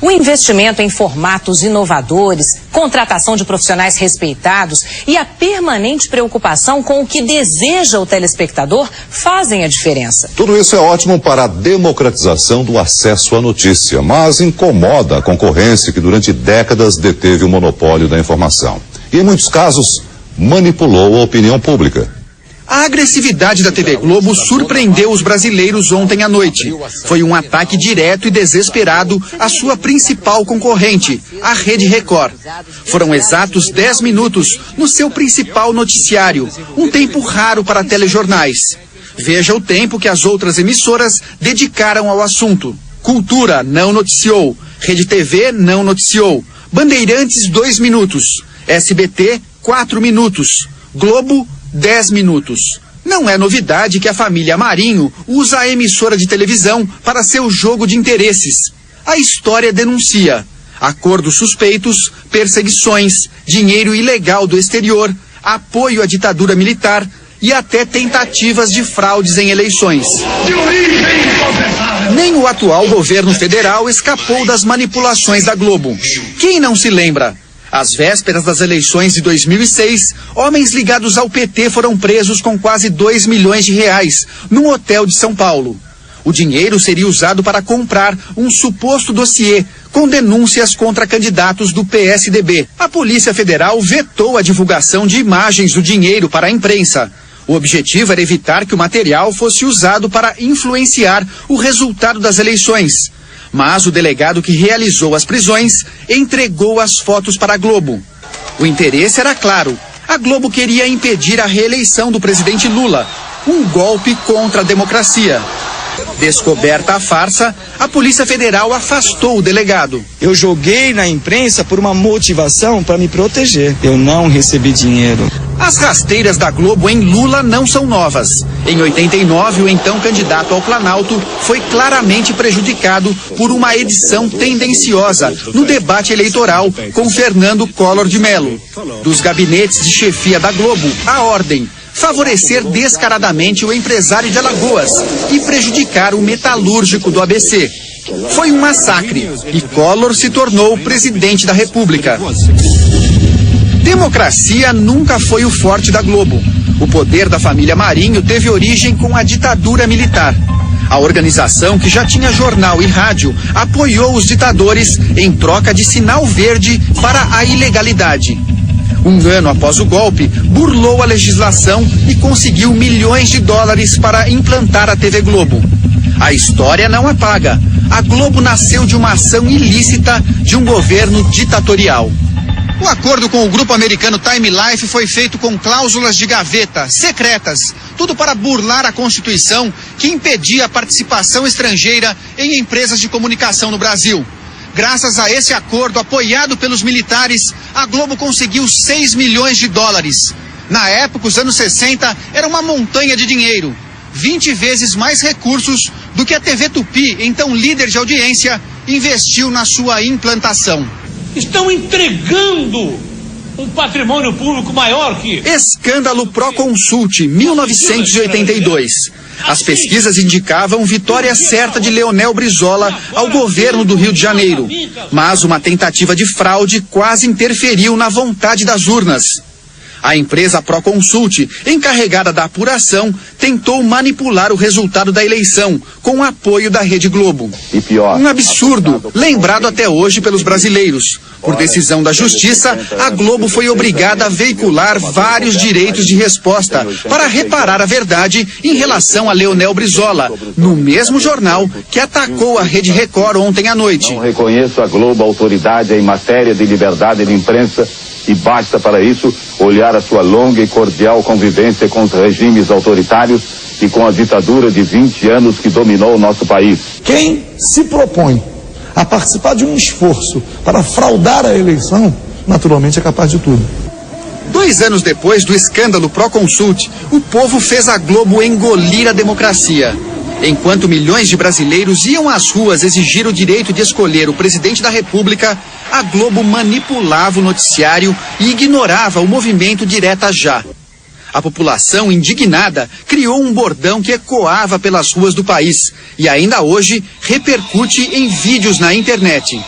O investimento em formatos inovadores, contratação de profissionais respeitados e a permanente preocupação com o que deseja o telespectador fazem a diferença. Tudo isso é ótimo para a democratização do acesso à notícia, mas incomoda a concorrência que durante décadas deteve o monopólio da informação. E em muitos casos, manipulou a opinião pública. A agressividade da TV Globo surpreendeu os brasileiros ontem à noite. Foi um ataque direto e desesperado à sua principal concorrente, a Rede Record. Foram exatos 10 minutos no seu principal noticiário, um tempo raro para telejornais. Veja o tempo que as outras emissoras dedicaram ao assunto. Cultura não noticiou, Rede TV não noticiou, Bandeirantes 2 minutos, SBT 4 minutos, Globo 10 minutos. Não é novidade que a família Marinho usa a emissora de televisão para seu jogo de interesses. A história denuncia acordos suspeitos, perseguições, dinheiro ilegal do exterior, apoio à ditadura militar e até tentativas de fraudes em eleições. Nem o atual governo federal escapou das manipulações da Globo. Quem não se lembra? Às vésperas das eleições de 2006, homens ligados ao PT foram presos com quase 2 milhões de reais num hotel de São Paulo. O dinheiro seria usado para comprar um suposto dossiê com denúncias contra candidatos do PSDB. A Polícia Federal vetou a divulgação de imagens do dinheiro para a imprensa. O objetivo era evitar que o material fosse usado para influenciar o resultado das eleições. Mas o delegado que realizou as prisões entregou as fotos para a Globo. O interesse era claro. A Globo queria impedir a reeleição do presidente Lula, um golpe contra a democracia. Descoberta a farsa, a Polícia Federal afastou o delegado. Eu joguei na imprensa por uma motivação para me proteger. Eu não recebi dinheiro. As rasteiras da Globo em Lula não são novas. Em 89, o então candidato ao Planalto foi claramente prejudicado por uma edição tendenciosa no debate eleitoral com Fernando Collor de Mello. Dos gabinetes de chefia da Globo, a ordem: favorecer descaradamente o empresário de Alagoas e prejudicar o metalúrgico do ABC. Foi um massacre e Collor se tornou presidente da República. Democracia nunca foi o forte da Globo. O poder da família Marinho teve origem com a ditadura militar. A organização, que já tinha jornal e rádio, apoiou os ditadores em troca de sinal verde para a ilegalidade. Um ano após o golpe, burlou a legislação e conseguiu milhões de dólares para implantar a TV Globo. A história não apaga. A Globo nasceu de uma ação ilícita de um governo ditatorial. O acordo com o grupo americano Time Life foi feito com cláusulas de gaveta, secretas, tudo para burlar a Constituição que impedia a participação estrangeira em empresas de comunicação no Brasil. Graças a esse acordo apoiado pelos militares, a Globo conseguiu 6 milhões de dólares. Na época, os anos 60, era uma montanha de dinheiro. 20 vezes mais recursos do que a TV Tupi, então líder de audiência, investiu na sua implantação. Estão entregando um patrimônio público maior que... Escândalo Proconsult, 1982. As pesquisas indicavam vitória certa de Leonel Brizola ao governo do Rio de Janeiro. Mas uma tentativa de fraude quase interferiu na vontade das urnas. A empresa Proconsult, encarregada da apuração, tentou manipular o resultado da eleição, com o apoio da Rede Globo. Um absurdo, lembrado até hoje pelos brasileiros. Por decisão da Justiça, a Globo foi obrigada a veicular vários direitos de resposta para reparar a verdade em relação a Leonel Brizola, no mesmo jornal que atacou a Rede Record ontem à noite. Não reconheço a Globo autoridade em matéria de liberdade de imprensa e basta para isso olhar a sua longa e cordial convivência com os regimes autoritários e com a ditadura de 20 anos que dominou o nosso país. Quem se propõe a participar de um esforço para fraudar a eleição, naturalmente é capaz de tudo. 2 anos depois do escândalo Proconsult, o povo fez a Globo engolir a democracia. Enquanto milhões de brasileiros iam às ruas exigir o direito de escolher o presidente da República, a Globo manipulava o noticiário e ignorava o movimento Direta Já. A população, indignada, criou um bordão que ecoava pelas ruas do país e ainda hoje repercute em vídeos na internet.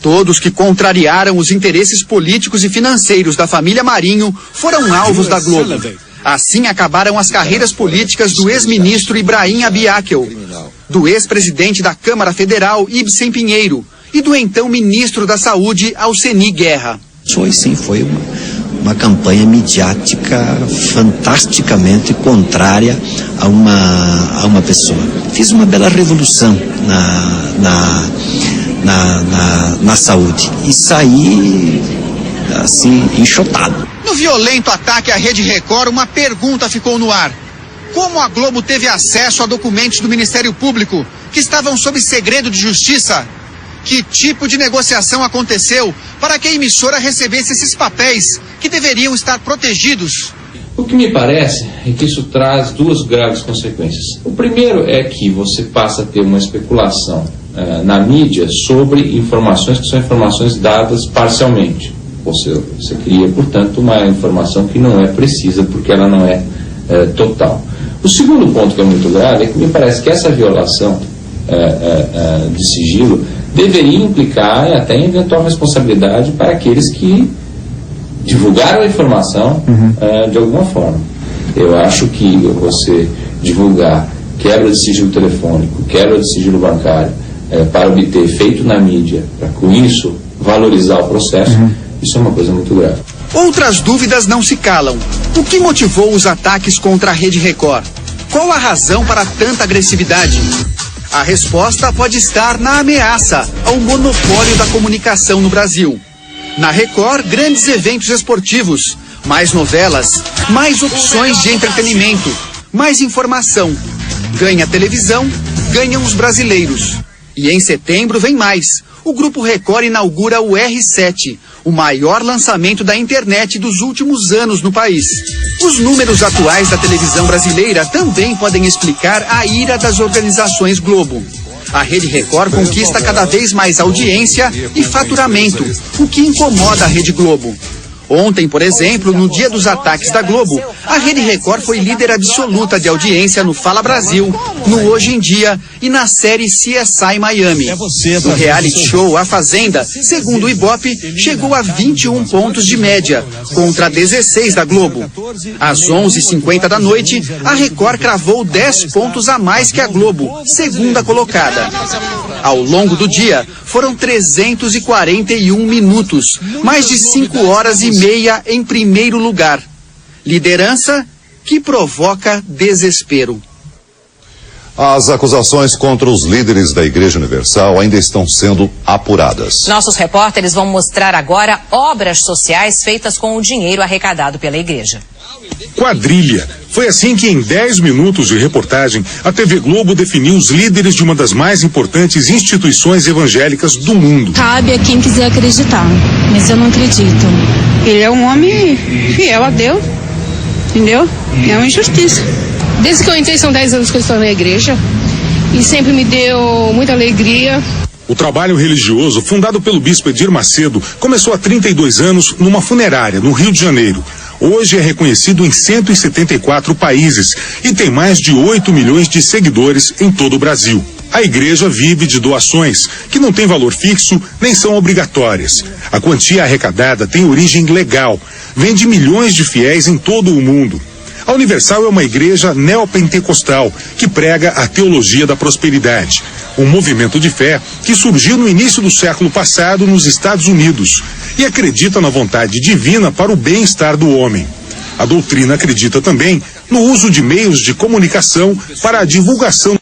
Todos que contrariaram os interesses políticos e financeiros da família Marinho foram alvos da Globo. Assim acabaram as carreiras políticas do ex-ministro Ibrahim Abiakel, do ex-presidente da Câmara Federal Ibsen Pinheiro e do então ministro da Saúde Alceni Guerra. Foi uma campanha midiática fantasticamente contrária a uma pessoa. Fiz uma bela revolução na saúde e saí assim enxotado. No violento ataque à Rede Record, uma pergunta ficou no ar. Como a Globo teve acesso a documentos do Ministério Público que estavam sob segredo de justiça? Que tipo de negociação aconteceu para que a emissora recebesse esses papéis que deveriam estar protegidos? O que me parece é que isso traz duas graves consequências. O primeiro é que você passa a ter uma especulação na mídia sobre informações que são informações dadas parcialmente. Você cria, portanto, uma informação que não é precisa porque ela não é total. O segundo ponto que é muito grave é que me parece que essa violação de sigilo deveria implicar até em eventual responsabilidade para aqueles que divulgaram a informação de alguma forma. Eu acho que você divulgar quebra de sigilo telefônico, quebra de sigilo bancário, para obter efeito na mídia, para com isso valorizar o processo, isso é uma coisa muito grave. Outras dúvidas não se calam. O que motivou os ataques contra a Rede Record? Qual a razão para tanta agressividade? A resposta pode estar na ameaça ao monopólio da comunicação no Brasil. Na Record, grandes eventos esportivos, mais novelas, mais opções de entretenimento, mais informação. Ganha a televisão, ganham os brasileiros. E em setembro vem mais. O Grupo Record inaugura o R7, o maior lançamento da internet dos últimos anos no país. Os números atuais da televisão brasileira também podem explicar a ira das organizações Globo. A Rede Record conquista cada vez mais audiência e faturamento, o que incomoda a Rede Globo. Ontem, por exemplo, no dia dos ataques da Globo, a Rede Record foi líder absoluta de audiência no Fala Brasil, no Hoje em Dia e na série CSI Miami. O reality show A Fazenda, segundo o Ibope, chegou a 21 pontos de média, contra 16 da Globo. Às 11h50 da noite, a Record cravou 10 pontos a mais que a Globo, segunda colocada. Ao longo do dia, foram 341 minutos, mais de 5 horas e meia em primeiro lugar. Liderança que provoca desespero. As acusações contra os líderes da Igreja Universal ainda estão sendo apuradas. Nossos repórteres vão mostrar agora obras sociais feitas com o dinheiro arrecadado pela igreja. Quadrilha. Foi assim que, em 10 minutos de reportagem, a TV Globo definiu os líderes de uma das mais importantes instituições evangélicas do mundo. Cabe a quem quiser acreditar, mas eu não acredito. Ele é um homem fiel a Deus, entendeu? É uma injustiça. Desde que eu entrei, são 10 anos que eu estou na igreja e sempre me deu muita alegria. O trabalho religioso, fundado pelo bispo Edir Macedo, começou há 32 anos numa funerária, no Rio de Janeiro. Hoje é reconhecido em 174 países e tem mais de 8 milhões de seguidores em todo o Brasil. A igreja vive de doações, que não têm valor fixo nem são obrigatórias. A quantia arrecadada tem origem legal, vem de milhões de fiéis em todo o mundo. A Universal é uma igreja neopentecostal que prega a teologia da prosperidade, um movimento de fé que surgiu no início do século passado nos Estados Unidos e acredita na vontade divina para o bem-estar do homem. A doutrina acredita também no uso de meios de comunicação para a divulgação